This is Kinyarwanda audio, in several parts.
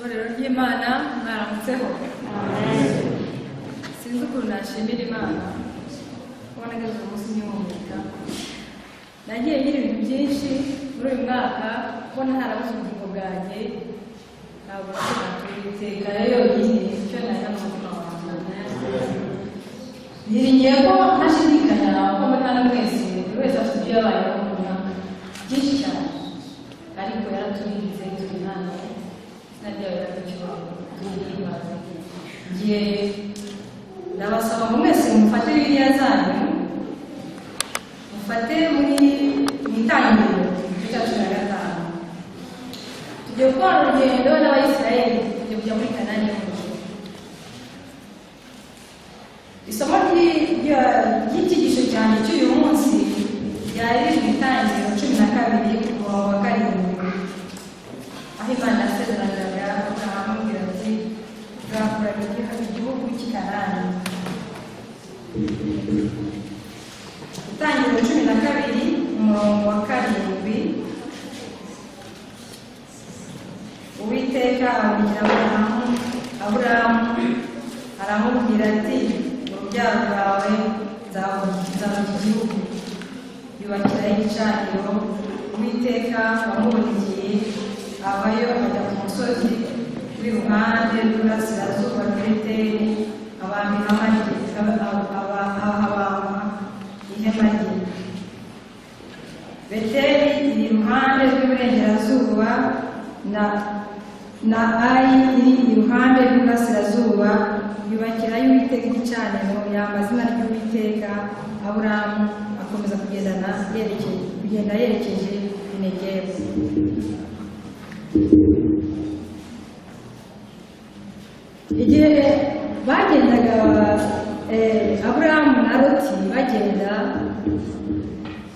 Itorero ry'Imana mwaramutseho. Sinzi ukuntu nashimira Imana kubona ngeze umunsi nyumuka. Nagiye ngira ibintu byinshi muri uyu mwaka kubona ntarabuze ubugingo bwanjye, ntabwo natubiteka yonyine icyo nari n'umutima wanjye. Niringiye ko ntashidikanya ko mutana mwese buri wese afite ibyo yabayeho mu mwaka byinshi cyane, ariko yaraturinze turi hano najyayo yaraducyuye tuyihimbaza. Ngiye ndabasaba mu mwese mufate Bibiliya zanyu, mufate muri itangiriro igice cya 15. Tugiye gukora urugendo n'Abayisiraheli tugiye kujya muri Kanani yo mu ijuru. Isomo ry'icyigisho cyanjye cy'uyu munsi ryari riri mu itangiriro 12 ku murongo wa 7, aho Imana yasezeranaga Aburahamu amubwira ati uzakuragira igihugu cy'i Kanani. Itangiriro 12 umurongo wa 7, Uwiteka abwira Aburahamu aramubwira ati urubyaro rwawe nzamuha igihugu. Yubakira igicaniro. Uwiteka wamubonekeye avayo ajya ku musozi w'iruhande rw'iburasirazuba rw'i Beteli, abamba ihema rye. Beteli iri iruhande rw'iburengerazuba na Ayi iri iruhande rw'iburasirazuba. Yubakira Uwiteka igicaniro, yamba izina ry'Uwiteka. Aburahamu akomeza kugenda yerekeje i Negevu. Igihe bagendaga Aburahamu na Loti bagenda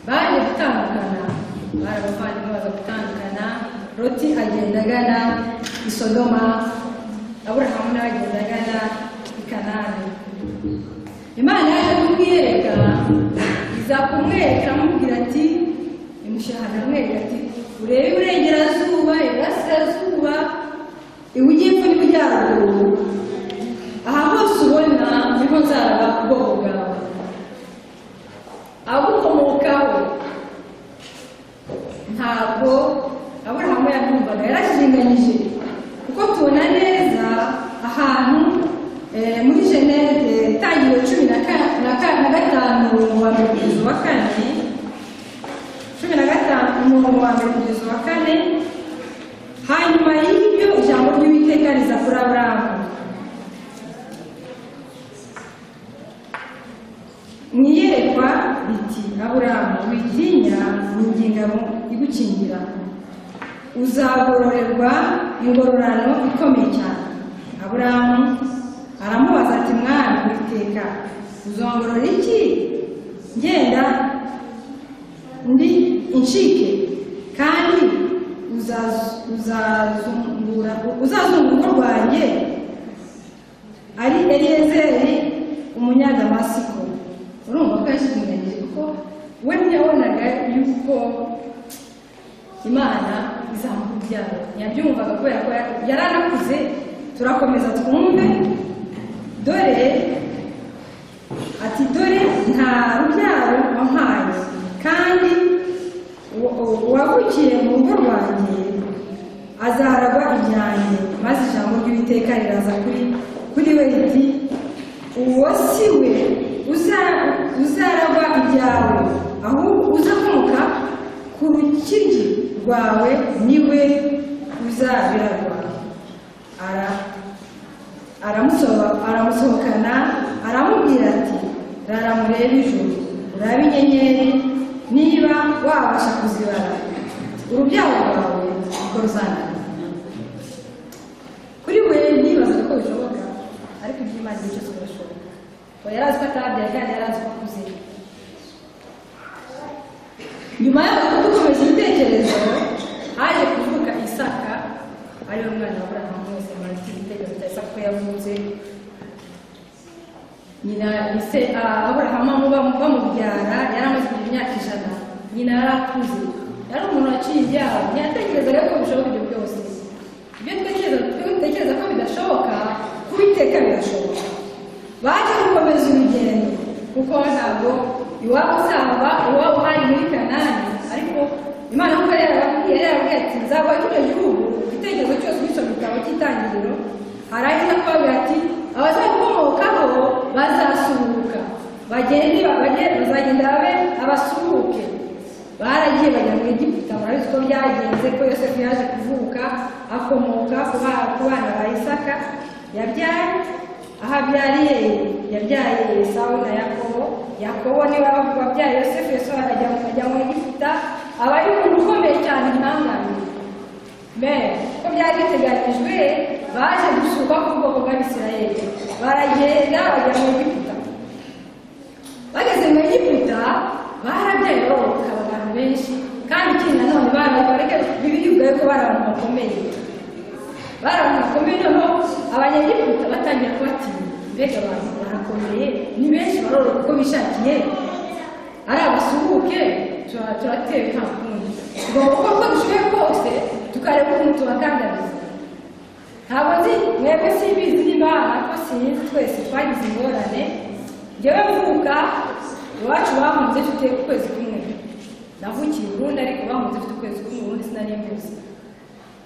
baje gutandukana, barabavandimwe baza gutandukana. Loti agenda agana i Sodoma, Aburahamu nawe agenda agana i Kanani. Imana yaje kumwiyereka, iza kumwereka amubwira ati imushahara, amwereka ati urebe iburengerazuba, iburasirazuba, ibujyepfo n'ibujyaruguru, aha hose ubona niho nzaraba ubwoko bwawe, abukomokaho. Ntabwo Aburahamu yabyumvaga, yarashinganyije, kuko tubona neza ahantu muri Geneve itangiriro 15 umurongo wa 1 kugeza uwa 4, 15 umurongo wa 1 kugeza uwa 4. Hanyuma y'ibyo ijambo ry'Uwiteka riza kuri Aburahamu mwiyerekwa riti, Aburahamu witinya, ingingo igukingira, uzagororerwa ingororano ikomeye cyane. Aburahamu aramubaza ati mwana Uwiteka, uzongorora iki ngenda ndi incike, kandi uzazungura rwanjye ari Eliyezeri umunyadamasiko. Urumva ko yashinganyije, kuko we ntiyabonaga yuko Imana izamubyara, ntiyabyumvaga kubera ko yari anakuze. Turakomeza twumve. Dore nta rubyaro wampaye, kandi uwavukiye mu rugo rwanjye azaragwa ibyanjye. Maze ijambo ry'Uwiteka riraza kuri we riti, uwo si we uzaragwa ibyawe, ahubwo uzakomoka ku rukiryi rwawe niwe uzabiragwa. Aramusohokana aramubwira ati rara murebe ijuru, urabe inyenyeri, niba wabasha kuzibara, urubyaro rwawe uko ruzangana. Kuri we ntibaza ko bishoboka, ariko iby'Imana nicyo birashoboka. Yari azi ko atabyaye, kandi yari azi ko akuze. Nyuma y'aho dukomeza ibitekerezo, haje kuvuka Isaka, ariwe mwana wa Aburahamu. Mwese murafite igitekerezo cya Isaka ko yavutse. Nyina ise Aburahamu bamubyara yari amaze kugira imyaka 100. Nyina yari akuze, yari umuntu waciye ibyabo, ntiyatekerezaga ko bishoboka ibyo byose. Ibyo kuko ntabwo iwabo usanga iwabo hari muri Kanani, ariko Imana kuko yarababwiye ati nzaba kino gihugu igitekerezo cyose cy'icyo gitabo cy'itangiriro, harangiza kubabwira ati abazakomokaho bazasuhuka bazagenda babe abasuhuke. Baragiye bajya muri Egiputa, murabizi ko byagenze ko Yosefu yaje kuvuka akomoka ku bana ba Isaka yabyaye. Aho abyariye yabyaye Esawu na Yakobo niwe wabyaye Yosefu. Yosefu ajya mu Egiputa, aba ari umuntu ukomeye cyane intangane. Ko byari biteganyijwe baje gusuka ku bwoko bw'Abisirayeli, baragenda bajya mu Egiputa. Bageze mu Egiputa barabyaye barokoka abantu benshi, kandi ikindi nanone bareke bibiribwa ko bari abantu bakomeye. Bari abantu bakomeye, noneho Abanyegiputa batangira kubatinya, mbega abantu barakomeye, ni benshi baroroka uko bishakiye, ari abasuhuke turateka kundi. Tugomba gukora uko dushoboye kose tukareba ukuntu tubakandamiza. Ntabwo nzi mwebwe simbizi nimba ko sinzi, twese twagize ingorane. Njyewe mvuka iwacu bahunze mfite ukwezi kumwe, navukiye Burundi ariko bahunze mfite ukwezi kumwe, ubundi sinari mbizi.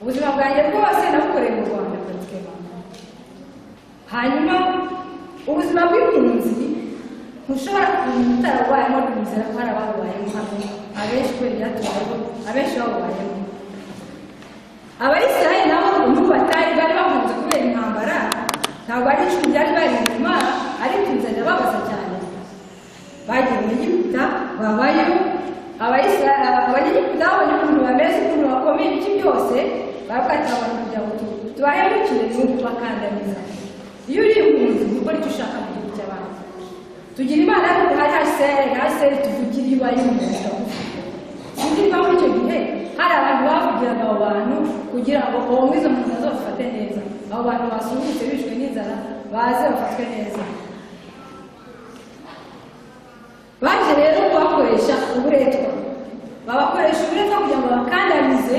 Ubuzima bwanjye bwose nabukoreye mu Rwanda pratikema. Hanyuma ubuzima bw'impunzi ntushobora kumenya utarabayemo n'inzira ko hari ababubayemo hano, abenshi kubera ibyatubayeho, abenshi babubayemo. Abayisirayeli nabo ubu batari bari bahunze kubera intambara, ntabwo ari icumi byari bari inyuma, ariko inzara babaza cyane. Bagiye mu Egiputa babayo, Abanyegiputa babonye ukuntu bameze, ukuntu bakomeye, ibiki byose baravuga abantu kugira ngo tubahemukire ni ukubakandamiza. Iyo uri impunzi gukora icyo ushaka mu gihugu cy'abandi. Tugira Imana ariko hari haseri tuvugira iyo ari impunzi. Sinzi niba muri icyo gihe hari abantu bavugiraga abo bantu kugira ngo uwo mwiza muntu azabafate neza, abo bantu basuhutse bishwe n'inzara baze bafatwe neza. Baje rero kubakoresha uburetwa, babakoresha uburetwa kugira ngo bakandamize,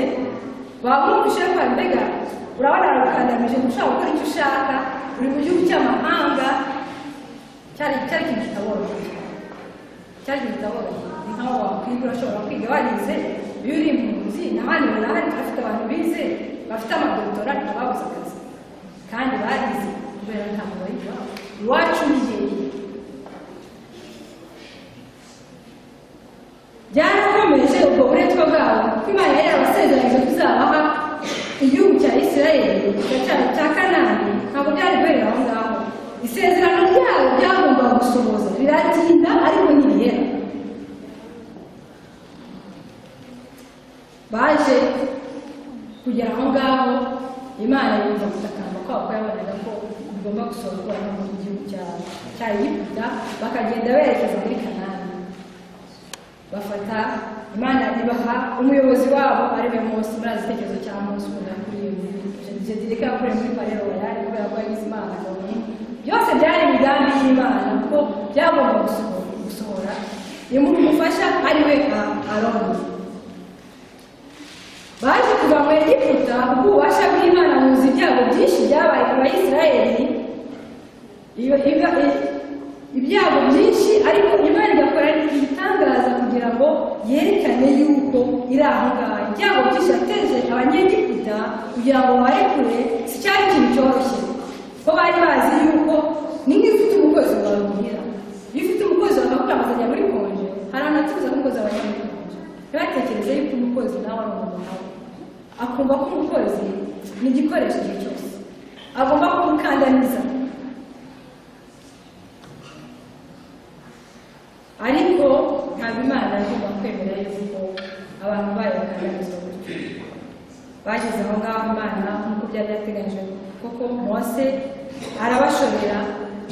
babumvishe ko mbega urabona aragukandamije, ushaka gukora icyo ushaka, uri mu gihugu cy'amahanga. Cyari ikintu kitaboroheye, ni nkaho wakwiga, urashobora kwiga warize. Iyo uri impunzi n'abandi barahari, bafite abantu bize bafite amadoktora ntibabuze akazi, kandi barize kubera ntabwo bari iwabo. Iwacu ni hehe? Byarakomeje ubwo buretwa bwabo, kuko Imana yari yarabasezeranyije kuzabaha igihugu cya Isirayeli cya Kanani. Ntabwo byari guherera aho ngaho, isezerano ryabo ryagombaga gusohoza, biratinda ariko ntibihera. Baje kugera aho ngaho, Imana yumva gutakamba kwabo, ko yabonaga ko bigomba gusohorwa no mu gihugu cya Egiputa, bakagenda berekeza muri Kanani. Bafata Imana ibaha umuyobozi wabo ari we Mose. Murazi igitekerezo cya Mose ukunda kuri iyo direka yakoreye muri Parero yari kubera ko yagize Imana abonye byose byari imigambi y'Imana, kuko byagomba gusohora. Iyo umuntu umufasha ari we Aroni. Baje kuva mu Egiputa ububasha bw'Imana, muzi ibyago byinshi byabaye ku Bayisirayeli, ibyago byinshi, ariko Imana igakora ibitangaza kugira ngo yerekane yuko iri aho ngaho. Ibyago byinshi yateje Abanyegiputa kugira ngo barekure, si cyari ikintu cyoroshye, ko bari bazi yuko ni nk'ifite umukozi wawe muhira. Iyo ufite umukozi wawe akakubwira ngo azajya muri konje, hari abantu batifuza ko umukozi abajya muri konje. Ntibatekereze yuko umukozi nawe ari umuntu nawe, akumva ko umukozi ni igikoresho igihe cyose, agomba kumukandamiza. Ariko ntabwo Imana igomba kwemera yuko abantu bayo bakandamizwa gutyo. Bageze aho ngaho Imana nk'uko byari byateganyijwe, koko Mose arabashorera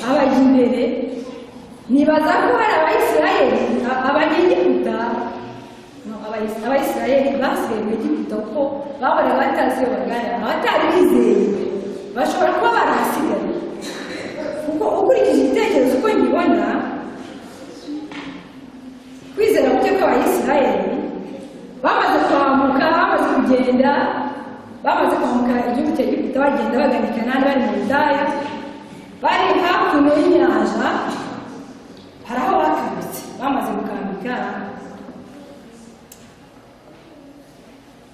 abajya imbere. Nibaza ko hari Abayisirayeli, Abanyegiputa, Abayisirayeli basigaye mu Egiputa kuko babonaga batazi iyo bagana, abatari bizeye bashobora kuba barahasigaye, kuko ukurikije igitekerezo uko ngibona, kwizera guke kw'Abayisirayeli bamaze kwambuka, bamaze kugenda, bamaze kwambuka igihugu cya Egiputa bagenda bagana i Kanani bari mu Butayu, bari hakuno y'inyanja, hari aho bamaze gukambika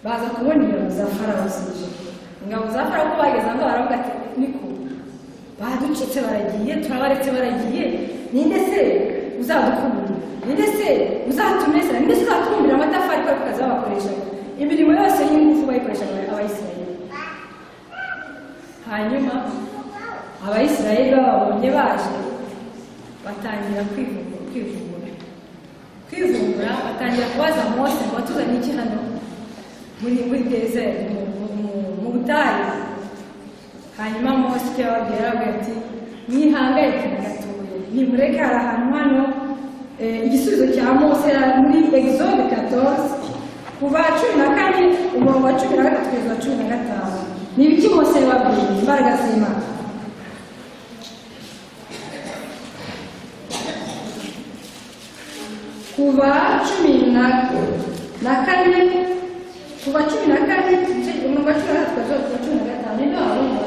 baza kubona ingabo za Farawo zije. Ingabo za Farawo ko bageze ngo baravuga ati niko baducitse baragiye, turabaretse baragiye, ninde se uzadukubura, ninde se uzatumesera, ninde se uzatumbira amatafari ko tukazabakoresha imirimo yose y'ingufu bayikoresha Abayisirayeli. Hanyuma Abayisirayeli babonye baje batangira kwivumbura, batangira kubaza Mose ngo watuzanye iki hano muri desert mu butayu. Hanyuma Mose yababwira ati mwihangayike na gatoya, nimureke hari ahantu hano. Igisubizo cya Mose muri Exode 14 kuva 14 umurongo wa 13 kugeza 15. Ni ibiki Mose yababwiye? Imbaraga z'Imana. Kuva 14 kuva 14 umurongo wa 13 kugeza 15 ndio abona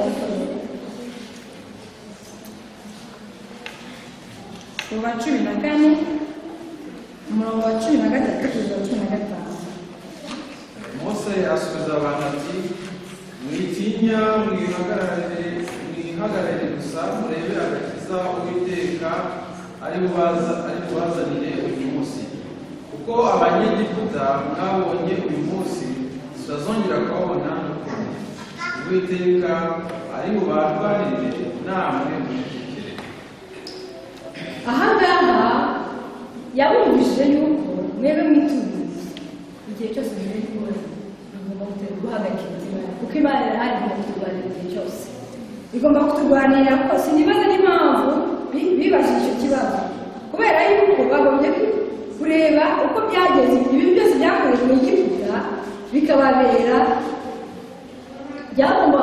kuva 14 umurongo wa 13 kugeza 15. Mose asubiza abantu ati mwitinya mwihagarare gusa murebe agakiza Uwiteka ari bubazanire uyu munsi, kuko Abanyegiputa mwabonye uyu munsi tutazongera kubabona n'ukundi. Uwiteka ari bubarwanire namwe mushikire. Ahangaha yabumvishije yuko mwebwe mwituriye igihe cyose mbere y'Imana igomba guhagarika imitima, kuko Imana irahari kuturwanira igihe cyose, igomba kuturwanira kose. Nibaza n'impamvu bibajije icyo kibazo, kubera yuko bagombye kureba uko byageze ibintu byose byakorewe mu Egiputa bikababera, byagomba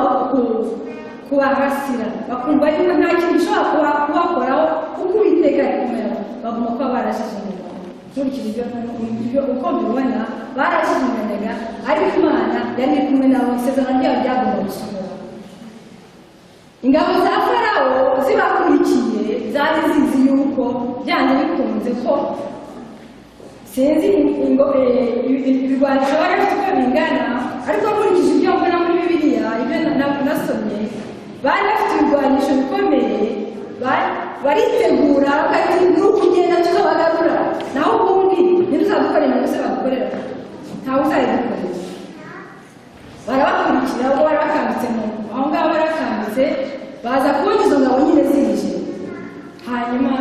kubahasira, bakumva yuko nta kintu gishobora kubakoraho kuko Uwiteka ari kumwe nabo. Bagomba kuba barashijimirwa nkurikije ibyo uko mbibona, barashijimirwaga ariko Imana yari iri kumwe nabo, isezerano ryabo ryagomba gusohora. Ingabo za Farawo zibakurikiye zari zizi yuko byanze bikunze ko sinzi ibigwanisho bari bafite uko bingana, ariko nkurikije ibyo mbona muri Bibiliya ibyo nasomye, bari bafite ibigwanisho bikomeye, baritegura bakati n'ukugenda tukabagarura, naho ubundi ntituzadukorera ngo se badukorera, ntawe uzayidukorera. Barabakurikira ubwo bari bakambitse aho ngaho barakambitse, baza kubona izo ngabo nyine zije. Hanyuma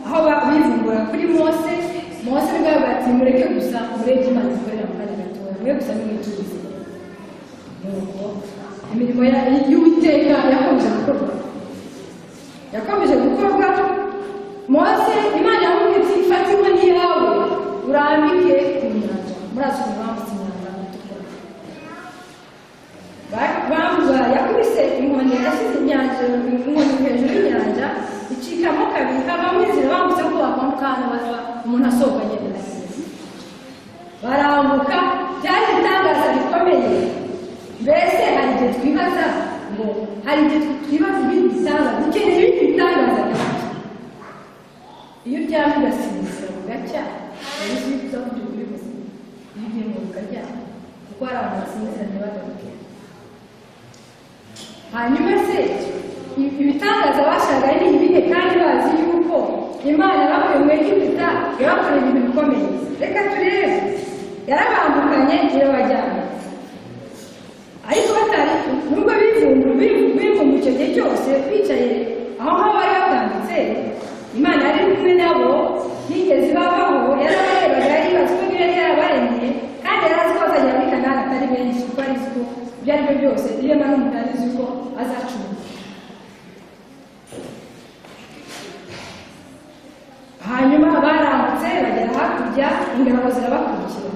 aho bivumbura kuri Mose bwaba ati mureke gusa mureke Imana ikorera mu kanya gatoya, mwe gusa nimwiturize. Nuko imirimo y'Uwiteka yakomeje gukorwa. Mose Imana yamubwiye iti fata inkoni yawe urambike ku nyanja. Murazi impamvu inyanja itukura, yakubise inkoni, yashyize inkoni hejuru y'inyanja icikamo kabiri, havamo inzira bambutse ko bakwambuka hano umuntu asohoka agenda. Barambuka, byari ibitangaza bikomeye. Mbese hari igihe twibaza ngo ibindi bitangaza, dukeneye ibindi bitangaza byinshi. Iyo uryamye ugasinzira ugacya, rero uzi ko uzavuga ukuri gusa iyo ugiye mu ukaryama, kuko hari abantu basinzira ntibagaruke. Hanyuma se ibitangaza bashaka ari ibihe, kandi bazi yuko Imana yabakuye mu Egiputa yabakoreye ibintu bikomeye. Reka turebe, yarabambukanye irabajyana, ariko batari nubwo bivumbu icyo gihe cyose bicaye aho ngaho bari batambitse, Imana yari kumwe nabo, yigeze ibabaho, yarabarebaga, yari ibazi ko yari yarabaremye, kandi yari azi ko bazagera muri Kanani atari benshi, kuko ari ko ibyo ari byo byose irema n'umuntu yari azi ko azacunga. Hanyuma barambutse bagera hakurya, ingabo zirabakurikira.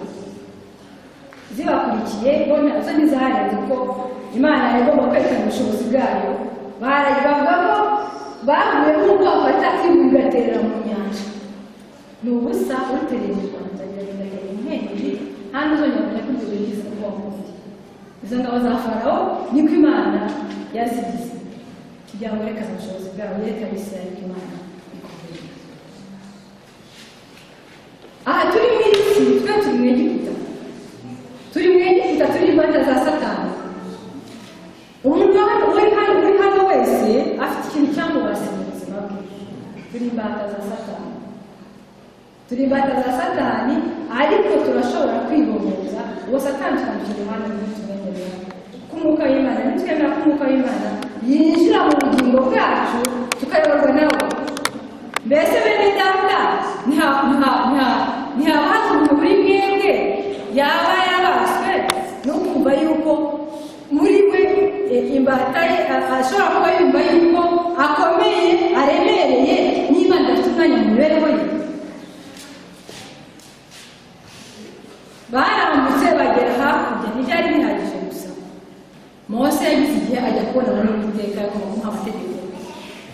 Zibakurikiye zo ntizarenze ko Imana yagomba kwerekana ubushobozi bwayo. Barabagamo bavuye nk'uko bafata ibuye bigaterera mu nyanja. Ni ubusa uruterera u Rwanda biragenda inkengi, nta n'uzongera kujya kudubigiza ubwonko. Izo ngabo za Farawo niko Imana yazigize kugira ngo yerekane ubushobozi bwayo, yerekane Isirayeli Imana ikomeye. aha turi mu isi twe turi mu Egiputa turi imbata za Satani. Umuntu uri hano wese afite ikintu cyamubase mu buzima bwe. Turi imbata za Satani ariko turashobora kwiboneza uwo Satani tukamushyira iruhande n'utumenyerera k'umwuka w'Imana. Nitwemera ko umwuka w'Imana yinjira mu bugingo bwacu tukayoborwa nawe. Mbese bene data ntihabaza umuntu muri mwebwe yaba yarabaswe no kumva yuko muri we imbata ye ashobora kuba yumva yuko akomeye aremereye niba adafite umwanya mu mibereho ye. Barambutse bagera hakurya ntibyari bihagije gusa. Mose yagize igihe ajya kubona muri Uwiteka yo kumuha amategeko.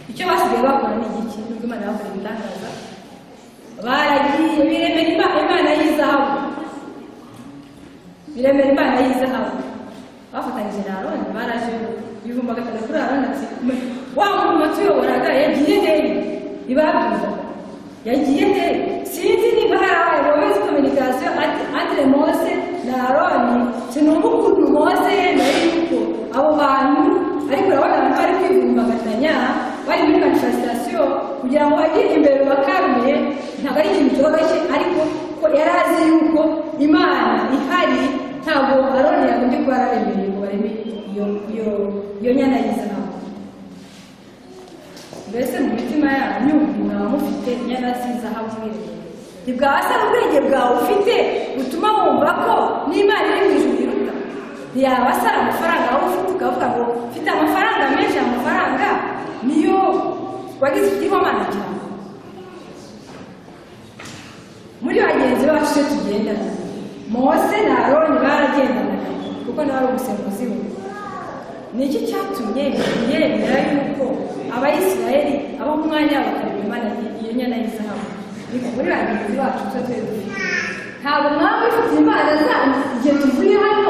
Icyo basigaye bakora ni igiki nubwo Imana yakora ibitangaza. Baragiye biremera Imana y'izahabu. Bafatanyije na Aroni baraje bivumbagatana kuri Aroni ati wa muntu tuyoboraga yagiye hehe? Ibabwiza yagiye hehe? Sinzi niba hari mauvaise communication entre Mose na Aroni. Sinumva ukuntu Mose yemera yuko abo bantu ariko urabona abantu bari kwivumbagatanya bari muri manifestation kugira ngo bagire imbere bakarumye. Ntabwo ari ikintu cyoroshye ariko ko yari azi yuko Imana ihari. Ntabwo Aroni yagombye kuba yararemereye ngo bareme iyo nyana y'izahabu. Mbese mu mitima yanyu mwaba mufite inyana z'izahabu mwiremeye? Ntibwasa n'ubwenge bwawe ufite butuma wumva ko n'Imana iri mu ijuru iruta? Ntiyaba asara amafaranga wowe ufite ukavuga ngo mfite amafaranga menshi, amafaranga niyo wagize ikigirwamana cyane. Muri bagenzi bacu se tugendana, Mose na Aroni baragendanaga kuko nawe ari umusemuzi we. Ni iki cyatumye yemera yuko Abayisiraheli abo mu mwanya wabo bakareba Imana iyo nyana y'izahabu? Niko muri bagenzi bacu twe dufite. Ntabwo mwaba ufite Imana zanyu igihe tuvuye hano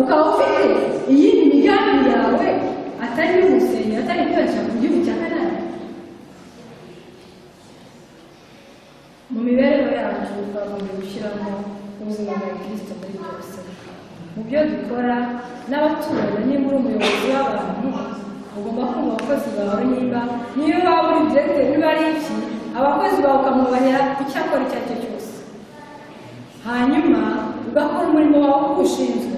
ukaba ufite iyindi migambi yawe atari y'umusengero, atari kwiyandikisha mu gihugu cya Kanani. Mu mibereho yacu twagombye gushyiramo ubuzima bwa Kristo muri byose. Mu byo dukora n'abaturage, niba uri umuyobozi w'abantu ugomba kumva abakozi bawe. Niyo waba uri directeur niba ari iki, abakozi bawe ukamwubahira icyo akora icyo ari cyo cyose, hanyuma ugakora umurimo wawe uko ushinzwe.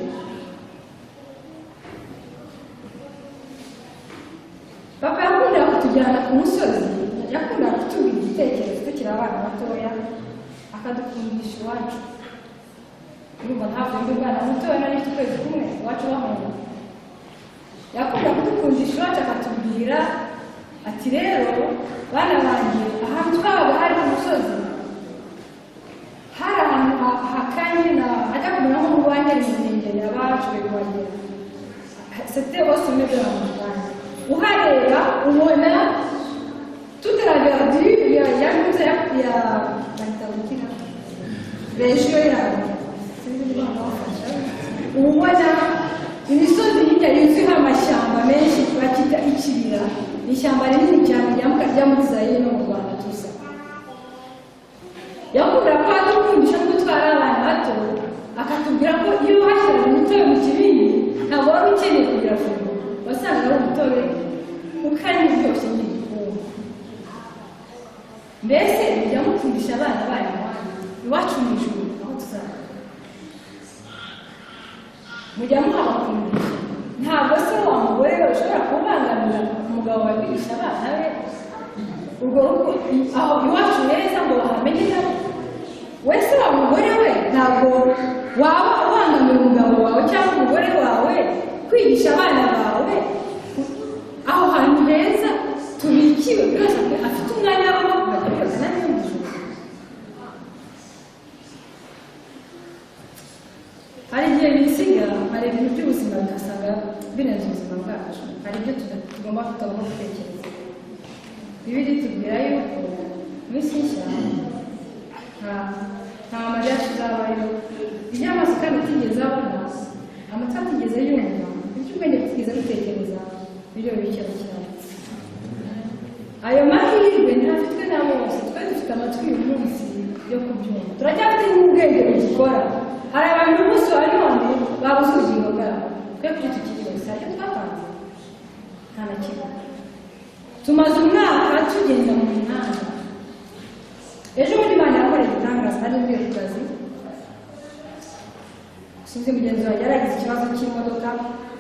Papa yakundaga kutujyana ku musozi, yakundaga kutubwira igitekerezo tukiri abana batoya akadukundisha iwacu. Urumva ntabwo ndi umwana mutoya nari mfite ukwezi kumwe iwacu bahunga. Yakunda kudukundisha iwacu akatubwira ati rero bana banjye ahantu twabaga hari ku musozi hari ahantu hakanye na ajya kumera nko mu Rwanda n'Imirenge abashoboye kuhagera. C'était au sommet de la montagne. Uhareba ubona toute la verdure ya région yawe. Ubona imisozi hirya yuzuyeho amashyamba menshi bakita ikibira. Ishyamba rinini cyane rya muri Zaire no mu Rwanda tuza. Yakunda ko adukundisha ko twari abana bato akatubwira ko iyo hashyira umutobe mu kibindi ntabwo wari ukeneye kugira funguro, wasanga ari umutobe ukari uryoshye n'igikoma. Mbese mujya mukundisha abana banyu iwacu mu ijuru aho tuzajya, mujya muhabakundisha. Ntabwo se wa mugore we ushobora kubangamira umugabo wawe kwigisha abana be urwo rugo aho iwacu heza ngo bahamenye nabo. Wese wa mugore we ntabwo waba ubangamira umugabo wawe cyangwa umugore wawe kwigisha abana bawe aho hantu heza tubikiwe. Buri wese afite umwanya wo kuhajya byose nari n'ijuru. Hari igihe bisiga, hari ibintu by'ubuzima bigasanga birenze ubuzima bwacu, hari ibyo tugomba gutekereza. Bibiri tubwira yuko mu isi nshya nta marira tuzabayo, ibyo amaso kandi atigeze abona, amatwi atigeze yumva, ibyo ubwenge butigeze butekereza, biriho bikira cyane. Ayo mahirwe ntafitwe na bose. Twe dufite amatwi uyu munsi yo kubyumva turacyafite n'ubwenge bugikora hari abantu bose wa none babuze ubugingo bwabo twe kuri iki kigo icyo twatanze nta na kimwe tumaze umwaka tugenda mu mihanda ejo bundi Imana yakoreye igitangaza ari mvuye ku kazi sinzi mugenzi wanjye yaragize ikibazo cy'imodoka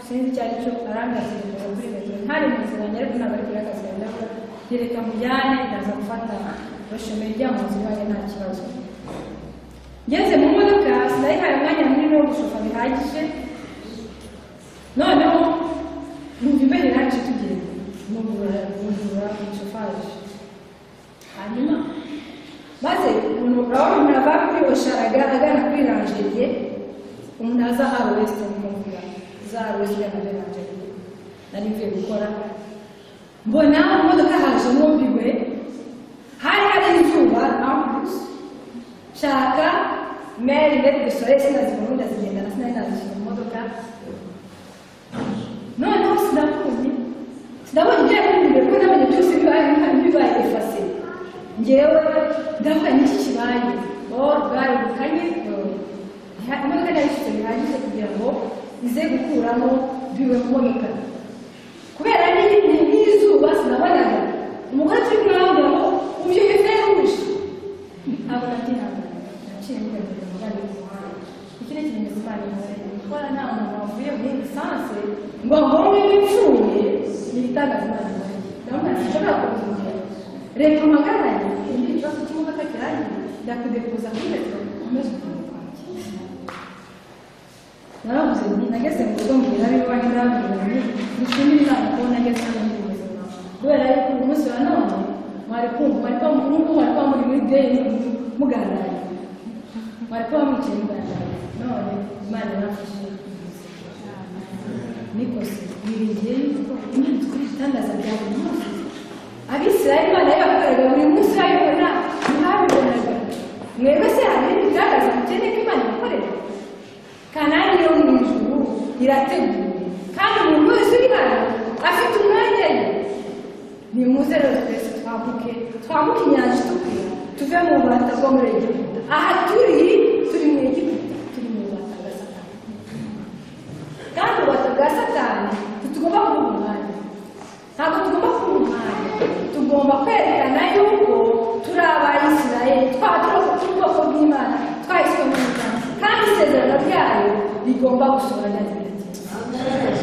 sinzi icyo ari cyo arangaziriza kuri metero ntari mu nzira nyari ntabwo ari kuri akazi ndavuga yereka mujyane ndaza gufata bashomeye ijya mu nzira yanjye nta kibazo ngeze mu modoka sinayihaye umwanya munini wo gushofa bihagije noneho numva imbere yacu tugenda mugura umushofari hanyuma maze urabona umuntu ava kuri osharaga agana kuri ranjeriye umuntu aza haro wese mukumvira za haro wese agana kuri ranjeriye nari mvuye gukora mbona imodoka haje mwumviwe hari izuba ampulse shaka meri ndetse dusore sinazibona ndazigendana sinari nazishyira mu modoka noneho sinabonye ibyo yakundiye kuko nabonye byose bibaye efase ngewe ndavuga n'iki kibaye bwari bukanye imodoka nayishyize bihagije kugira ngo ize gukuramo biwe mu modoka kubera n'izuba sinabonaga umugore turi kumwambura ngo ubyuke feruje abona ati ntabwo naciye muganga muganga ku muhanda iki ni ikimenyetso Imana inkoreye gukora nta muntu wavuye muri lisansi ngo ngombe wipfuye ni igitangaza Imana inkoreye ndabona nshobora kubigira reka mpagarare indi kibazo cy'imodoka kirangiye ndakudekuza kuri metero umeze ukuntu kwanjye naravuze nti nageze mu rugo mbwira ab'iwanjye ndababwira nti dushimire Imana ko nageze hano ndi muzima kubera yuko uyu munsi wa none mwari kuba muri muri deni mugandaye mwari kuba mwicaye mugandaye none Imana yarafashije nikose biringiye yuko imana kuri igitangaza bya buri munsi abisirayeli Imana yabakoraga buri munsi bayibona ntibabibonaga mwebwe se hari ibindi bigaragaza mukeneye ko Imana ibakorera Kanani yo mu ijuru irateguye kandi umuntu wese uri hano afite umwanya ye nimuze rero twese twambuke inyanja itukura tuve mu bubata bwo muri Egiputa aha turi mu Egiputa turi mu bubata bwa Satani kandi ububata bwa Satani ntitugomba kuba umwanya ntabwo tugomba kuba umwanya tugomba kwerekana yuko turi Abayisirayeli turi ubwoko bw'Imana twahiswe mu muryango kandi isezerano ryayo rigomba gusohora neza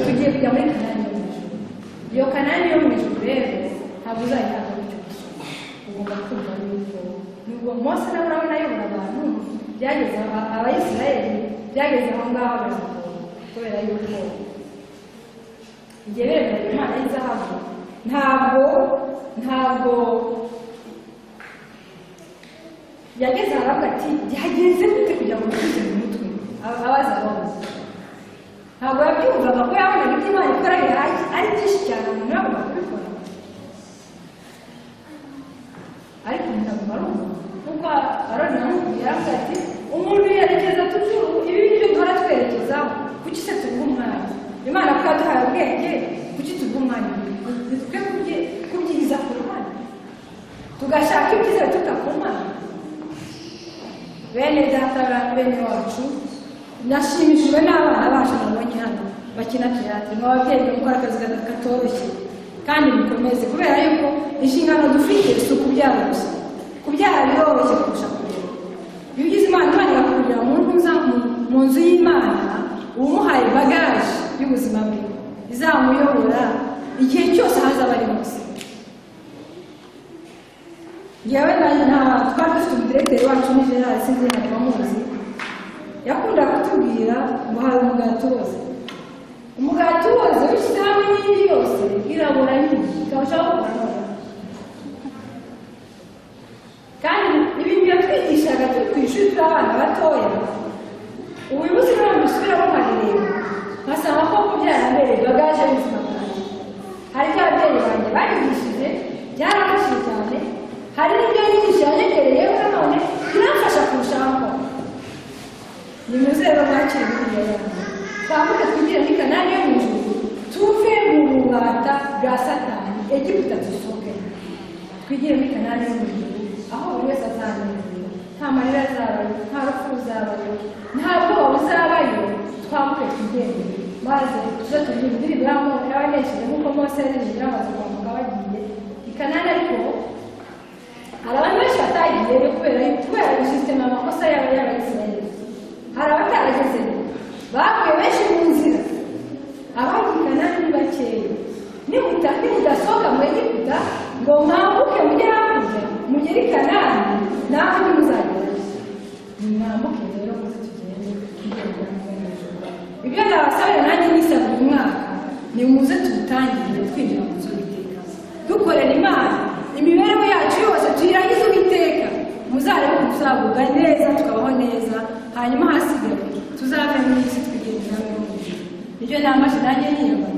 tugiye kujya muri Kanani yo mu ijuru iyo Kanani yo mu ijuru rero ntabwo uzayitanga gutyo gusa ugomba kumva yuko nubwo Mose na Aburahamu ayobora abantu byageze Abayisirayeli byageze aho ngaho bagakora kubera yuko igihe berekana Imana y'izahabu ntabwo yageze haravuga ati byagenze gute kugira ngo bikwize mu mutwe abaza babuze ntabwo yabyumvaga ko yabonaga ibyo Imana ikora ari byinshi cyane umuntu yagomba kubikora ariko ntabwo barumva kuko Aroni yamubwiye aravuga ati umuntu yerekeza tujuru ibi nibyo duhora twerekezaho kuki se tuguha umwanya Imana ko yaduhaye ubwenge kuki tuguha umwanya twe kubyiza ku ruhande tugashaka ibyiza tutakubana bene data bene wacu nashimishijwe n'abana bacu nabonye hano bakina teatire mwababyeyi mukora akazi katoroshye kandi mukomeze kubera yuko inshingano dufite si ukubyara gusa kubyara biroroshye kurusha kurera iyo ugize Imana irakurira mu nzu y'Imana uba umuhaye bagaje y'ubuzima bwe izamuyobora igihe cyose hazaba ari hose ngewe twari dufite umudirekiteri wacu ni Gerard sinzi ntabwo amuzi yakundaga kutubwira ngo hari umugati wose wishyize hamwe n'indi yose irabura nyine ikabashaho kubanura kandi ibintu yatwigishaga turi ku ishuri turi abana batoya ubu munsi ntabwo dusubiramo nkareba nkasanga ko kubyara mbere bagaje y'ubuzima bwanjye hari ibyo ababyeyi banjye banyigishije byarafashije cyane hari n'ibyo yigisha yanyegereyeho nanone biramfasha kurushaho ni muze rero mwakire buriya yanjye twambuke twigire muri Kanani yo mu ijuru tuve mu bubata bwa Satani Egiputa dusohoke twigire muri Kanani yo mu ijuru aho buri wese azanezerwa nta marira azabayo, nta rupfu ruzabayo, nta bwoba buzabayo, twambuke tugende maze tuze turirimbe indirimbo y'abanesheje nk'uko Mose yaririmbye amaze kwambuka bagiye i Kanani. Ariko hari abantu benshi batagiyeyo kubera gusisitema amakosa yabo y'Abayisiraheli. Hari abataragezeyo baguye benshi mu nzira, abagiye i Kanani ni bakeya. Nimudasohoka mu Egiputa ngo mwambuke mujye hakurya mugere i Kanani, namwe ntimuzagerayo. Mwambuke rero muze tugende tugenda n'ijoro. Ibyo ndabasabira nanjye nisaba uyu mwaka ni muze tuwutangire twinjira mu nzu y'Uwiteka, dukorera Imana imibereho yacu yose tuyirangize Uwiteka, muzarebe ko tuzagubwa neza tukabaho neza, hanyuma hasigaye tuzave mu isi twigendera mu ijuru. Ibyo nambaje nanjye niyumva